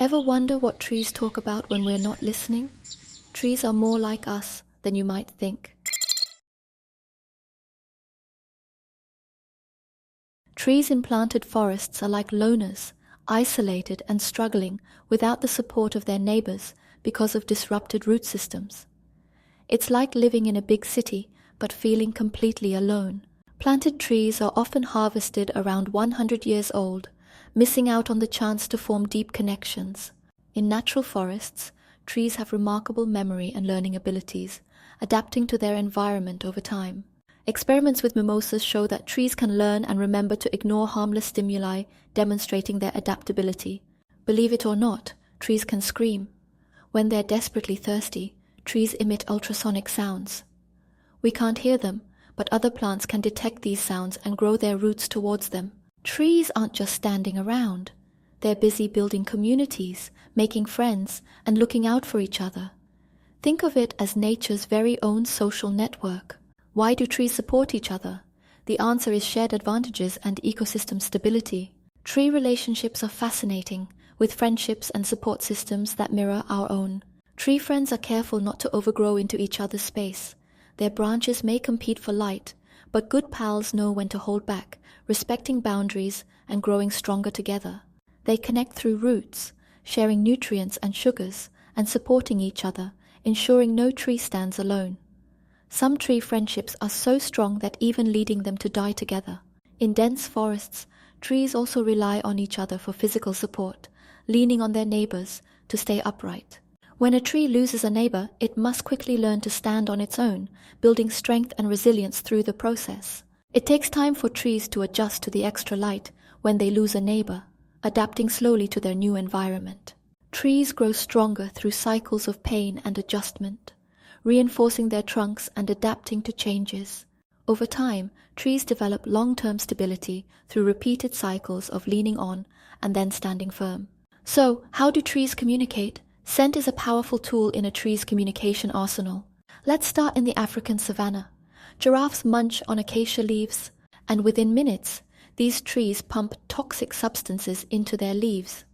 Ever wonder what trees talk about when we're not listening? Trees are more like us than you might think. Trees in planted forests are like loners, isolated and struggling without the support of their neighbors because of disrupted root systems. It's like living in a big city but feeling completely alone. Planted trees are often harvested around 100 years old, missing out on the chance to form deep connections. In natural forests, trees have remarkable memory and learning abilities, adapting to their environment over time. Experiments with mimosas show that trees can learn and remember to ignore harmless stimuli, demonstrating their adaptability. Believe it or not, trees can scream. When they're desperately thirsty, trees emit ultrasonic sounds. We can't hear them, but other plants can detect these sounds and grow their roots towards them. Trees aren't just standing around. They're busy building communities, making friends, and looking out for each other. Think of it as nature's very own social network. Why do trees support each other? The answer is shared advantages and ecosystem stability. Tree relationships are fascinating, with friendships and support systems that mirror our own. Tree friends are careful not to overgrow into each other's space. Their branches may compete for light, but good pals know when to hold back, respecting boundaries and growing stronger together. They connect through roots, sharing nutrients and sugars, and supporting each other, ensuring no tree stands alone. Some tree friendships are so strong that even leading them to die together. In dense forests, trees also rely on each other for physical support, leaning on their neighbors to stay upright. When a tree loses a neighbor, it must quickly learn to stand on its own, building strength and resilience through the process. It takes time for trees to adjust to the extra light when they lose a neighbor, adapting slowly to their new environment. Trees grow stronger through cycles of pain and adjustment, reinforcing their trunks and adapting to changes. Over time, trees develop long-term stability through repeated cycles of leaning on and then standing firm. So, how do trees communicate? Scent is a powerful tool in a tree's communication arsenal. Let's start in the African savanna. Giraffes munch on acacia leaves, and within minutes, these trees pump toxic substances into their leaves.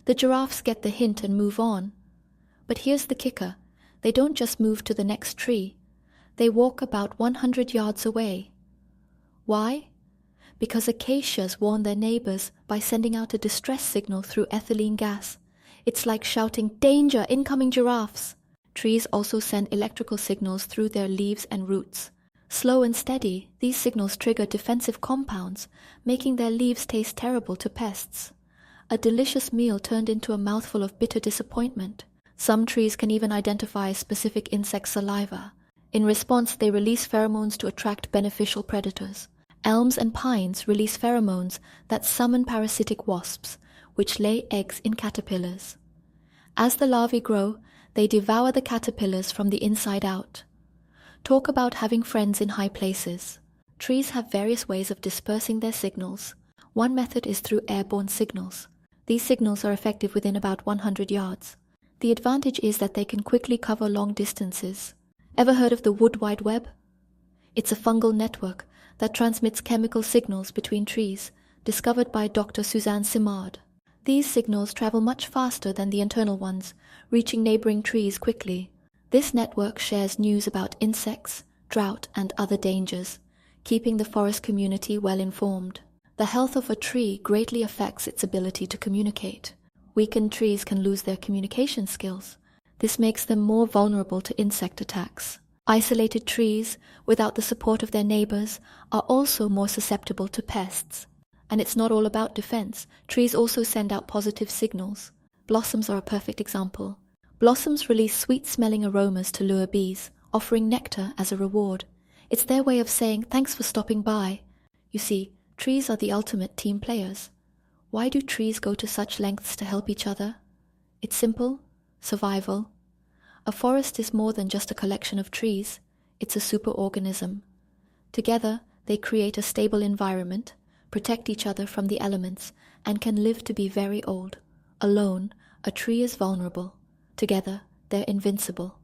The giraffes get the hint and move on. But here's the kicker. They don't just move to the next tree. They walk about 100 yards away. Why? Because acacias warn their neighbors by sending out a distress signal through ethylene gas. It's like shouting, "Danger! Incoming giraffes!" Trees also send electrical signals through their leaves and roots. Slow and steady, these signals trigger defensive compounds, making their leaves taste terrible to pests. A delicious meal turned into a mouthful of bitter disappointment. Some trees can even identify specific insect saliva. In response, they release pheromones to attract beneficial predators. Elms and pines release pheromones that summon parasitic wasps, which lay eggs in caterpillars. As the larvae grow, they devour the caterpillars from the inside out. Talk about having friends in high places. Trees have various ways of dispersing their signals. One method is through airborne signals. These signals are effective within about 100 yards. The advantage is that they can quickly cover long distances. Ever heard of the Wood Wide Web? It's a fungal network that transmits chemical signals between trees, discovered by Dr. Suzanne Simard. These signals travel much faster than the internal ones, reaching neighboring trees quickly. This network shares news about insects, drought, and other dangers, keeping the forest community well informed. The health of a tree greatly affects its ability to communicate. Weakened trees can lose their communication skills. This makes them more vulnerable to insect attacks. Isolated trees, without the support of their neighbors, are also more susceptible to pests. And it's not all about defense. Trees also send out positive signals. Blossoms are a perfect example. Blossoms release sweet-smelling aromas to lure bees, offering nectar as a reward. It's their way of saying, "Thanks for stopping by." You see, trees are the ultimate team players. Why do trees go to such lengths to help each other? It's simple: survival. A forest is more than just a collection of trees. It's a superorganism. Together, they create a stable environment, protect each other from the elements, and can live to be very old. Alone, a tree is vulnerable. Together, they're invincible.